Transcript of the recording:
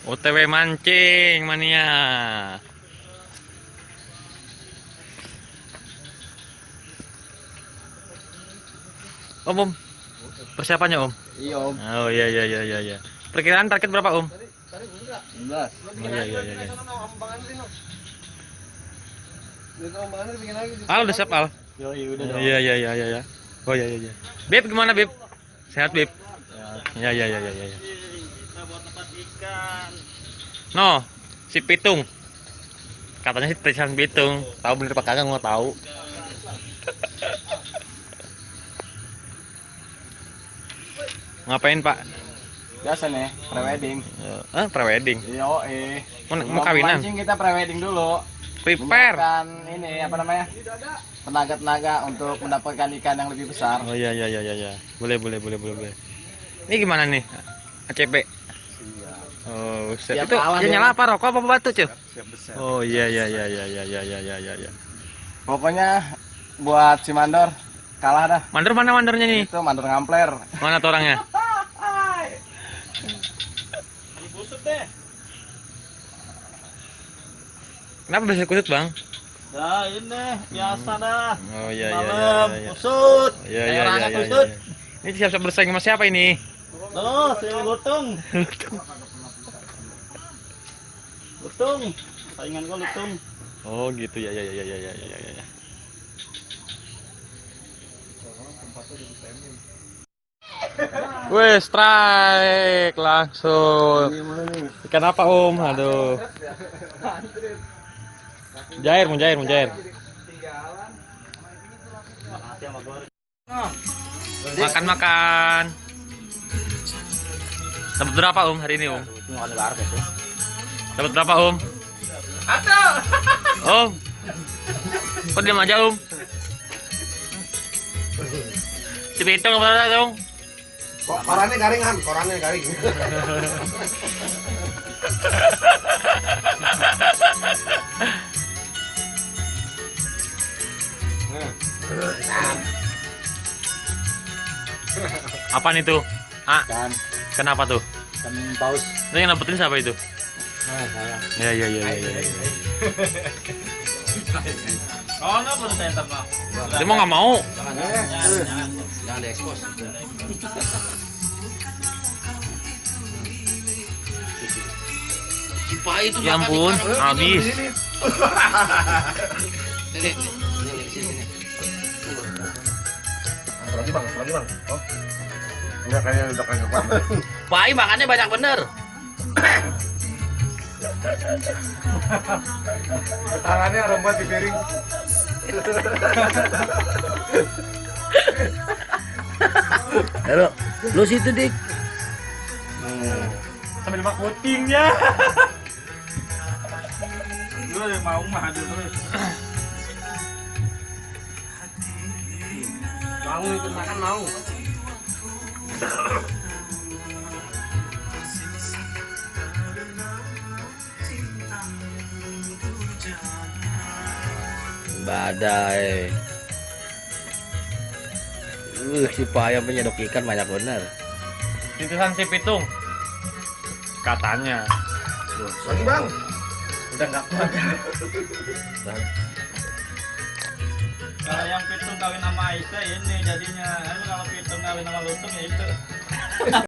OTW mancing mania. Om, persiapannya Om? Iya Om. Oh iya iya iya iya. Iya. Perkiraan target berapa Om? 11. Oh, iya iya iya. Al udah siap Al? Udah Oh, dong. iya iya iya iya. Iya. Oh iya iya iya. Beb gimana Beb? Sehat Beb? Iya iya iya iya iya. No, si Pitung. Katanya si Trisan Pitung. Tahu bener apa kagak nggak tahu. Ngapain Pak? Biasa nih, prewedding. Prewedding. Iya, Mau kawinan? Mancing kita prewedding dulu. Prepare. Menyiapkan ini apa namanya? Tenaga-tenaga untuk mendapatkan ikan yang lebih besar. Oh iya iya iya iya. Iya. Boleh boleh boleh boleh boleh. Ini gimana nih? ACP. Oh, Siap itu kalah ya dia. nyala apa rokok apa batu, Cuy? Siap besar. Oh iya iya iya iya iya iya iya iya iya. Pokoknya buat si Mandor kalah dah. Mandor mana mandornya nih? Itu Mandor ngampler. Mana tuh orangnya? Busut deh. Kenapa bisa kusut, Bang? Ya ini biasa dah. Oh iya iya iya. Malam Iya busut. iya iya Orangnya iya. Iya, busut. iya. Ini siap-siap bersaing sama siapa ini? Tuh, si Lutung. Lutung. Saingan gua Lutung. Oh gitu ya ya ya ya ya ya ya ya. Wih, strike langsung. Ikan apa Om? Aduh. Jair, mujair, mujair. Makan makan. Dapat berapa Om hari ini Om? Dapat berapa Om? Om. Kok diam aja Om? Si Pitung apa dong? Kok korannya garingan, korannya garing. Apaan itu? Ah, Kan kenapa tuh? kan paus. Itu yang dapetin siapa itu? Nah, saya. Ya ya ya ya ya. Oh, enggak perlu center, Pak. Dia mau nggak mau? Jangan diekspos. Ya ampun, habis. Lagi bang, lagi bang. Oh, enggak kayaknya udah kagak kuat. Pai makannya banyak bener. Tangannya rombat di piring. Halo, lu situ dik. Sambil mak putingnya. Lu yang mau mah hadir terus. Mau ikut makan mau. Badai. Si payah penyedok ikan banyak bener. Titisan si Pitung. Katanya. Lagi bang. Udah nggak kuat. Kalau yang Pitung kawin sama Aisyah ini jadinya, kalau Pitung kawin sama Lutung ya itu.